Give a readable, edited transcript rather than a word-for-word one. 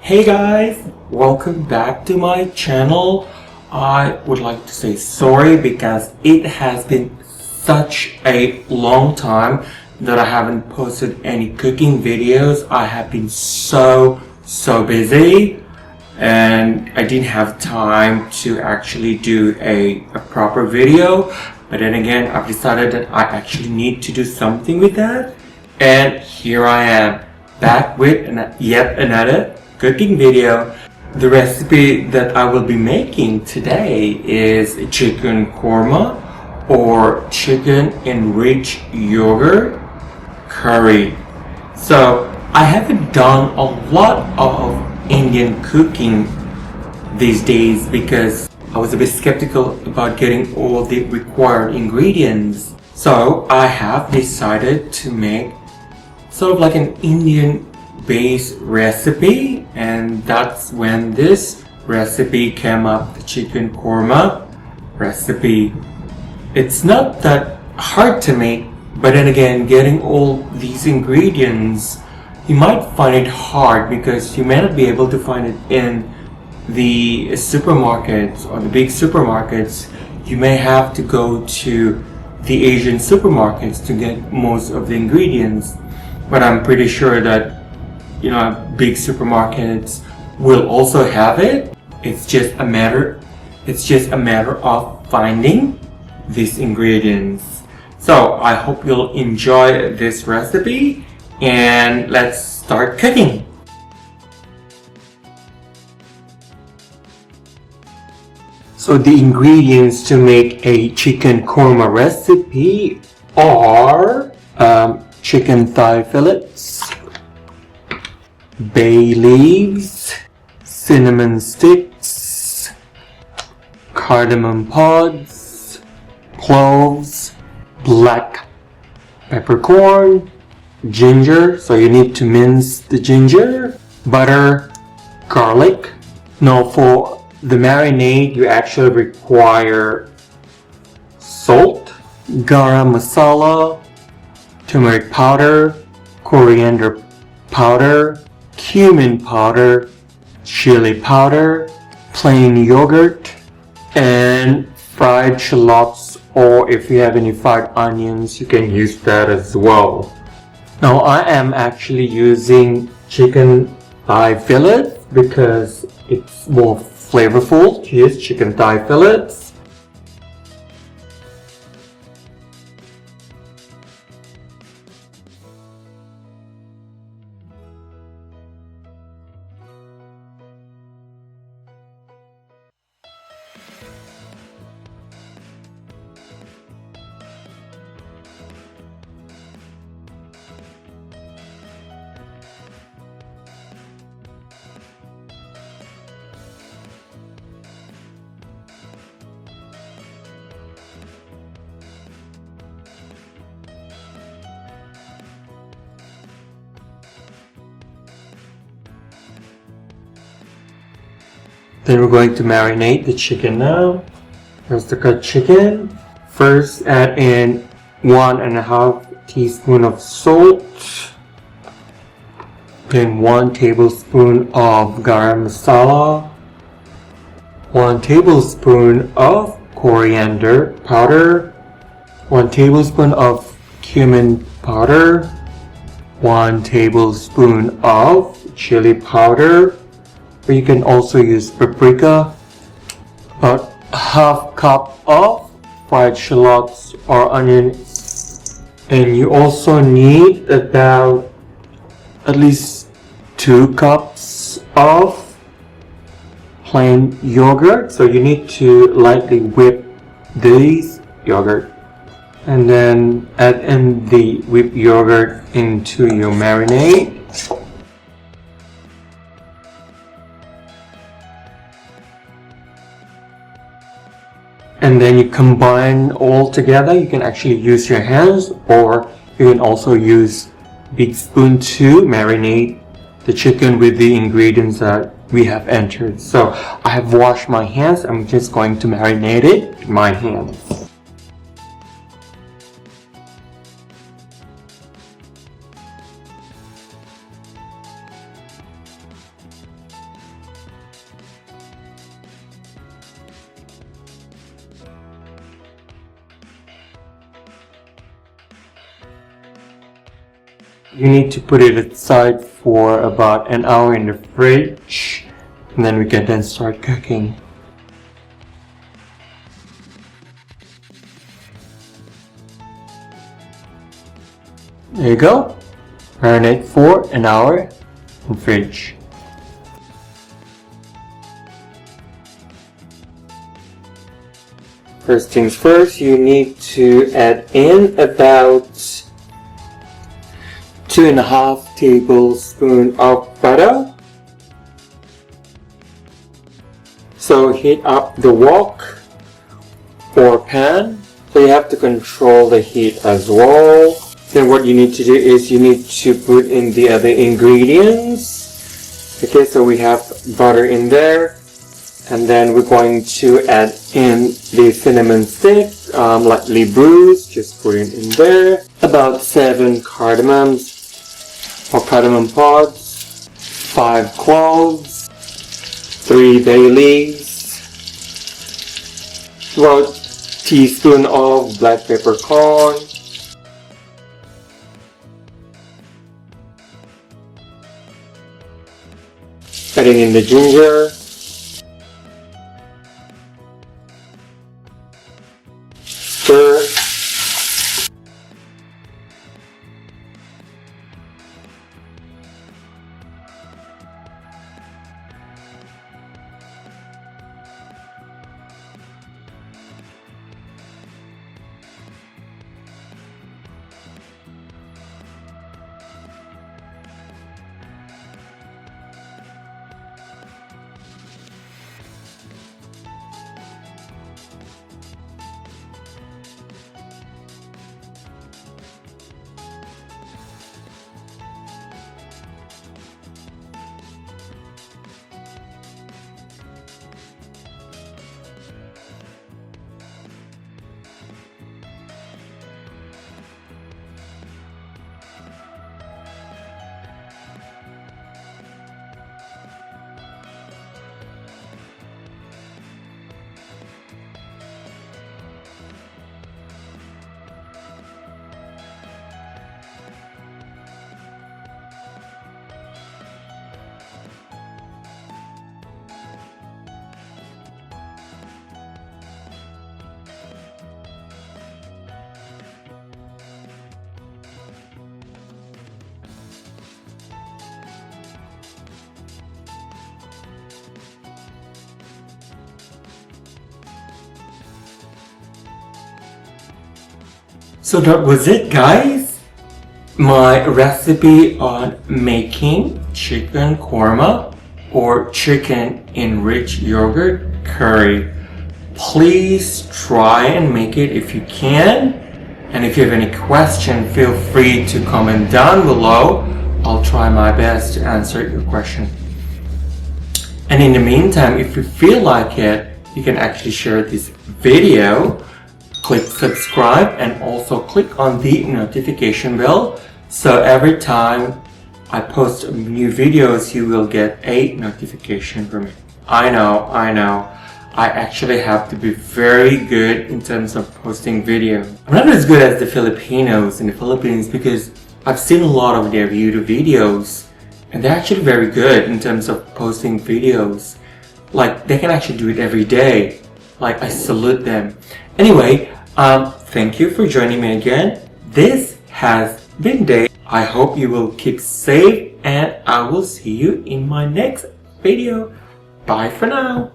Hey guys, welcome back to my channel. I would like to say sorry because it has been such a long time that I haven't posted any cooking videos. I have been so busy and I didn't have time to actually do a proper video. But then again, I've decided that I actually need to do something with that. And here I am, back with yet another cooking video. The recipe that I will be making today is chicken korma or chicken enriched yogurt curry. So I haven't done a lot of Indian cooking these days because I was a bit skeptical about getting all the required ingredients. So I have decided to make sort of like an Indian based recipe, and that's when this recipe came up, the chicken korma recipe. It's not that hard to make, but then again, getting all these ingredients, you might find it hard because you may not be able to find it in the supermarkets or the big supermarkets. You may have to go to the Asian supermarkets to get most of the ingredients, but I'm pretty sure that big supermarkets will also have it. It's just a matter of finding these ingredients. So I hope you'll enjoy this recipe and let's start cooking. So the ingredients to make a chicken korma recipe are chicken thigh fillets, bay leaves, cinnamon sticks, cardamom pods, cloves, black peppercorn, ginger, so you need to mince the ginger, butter, garlic. Now for the marinade you actually require salt, garam masala, turmeric powder, coriander powder, cumin powder, chili powder, plain yogurt, and fried shallots, or if you have any fried onions you can use that as well. Now I am actually using chicken thigh fillets because it's more flavorful to use chicken thigh fillets. Then we're going to marinate the chicken now. Here's the cut chicken. First add in 1.5 teaspoon of salt. Then 1 tablespoon of garam masala. 1 tablespoon of coriander powder. 1 tablespoon of cumin powder. 1 tablespoon of chili powder. But you can also use paprika, about ½ cup of fried shallots or onion, and you also need about at least 2 cups of plain yogurt. So you need to lightly whip this yogurt and then add in the whipped yogurt into your marinade. And then you combine all together. You can actually use your hands, or you can also use big spoon to marinate the chicken with the ingredients that we have entered. So I have washed my hands. I'm just going to marinate it with my hands. you need to put it aside for about an hour in the fridge, and then we can then start cooking. There you go. Marinate for an hour in fridge. First things first, you need to add in about 2.5 tablespoons of butter. So heat up the wok or pan. So you have to control the heat as well. Then what you need to do is you need to put in the other ingredients. Okay, so we have butter in there. And then we're going to add in the cinnamon stick, lightly bruised, just put it in there. About 7 cardamoms or cardamon pods, 5 cloves, 3 bay leaves, about a teaspoon of black peppercorn, adding in the ginger, stir, So that was it, guys. My recipe on making chicken korma or chicken enriched yogurt curry. Please try and make it if you can. And if you have any question, feel free to comment down below. I'll try my best to answer your question. And in the meantime, if you feel like it, you can actually share this video. Click subscribe and also click on the notification bell, so every time I post new videos you will get a notification from me. I know, I actually have to be very good in terms of posting video. I'm not as good as the Filipinos in the Philippines because I've seen a lot of their YouTube videos and they're actually very good in terms of posting videos. Like, they can actually do it every day. Like, I salute them. Anyway, thank you for joining me again. This has been Dave. I hope you will keep safe and I will see you in my next video. Bye for now.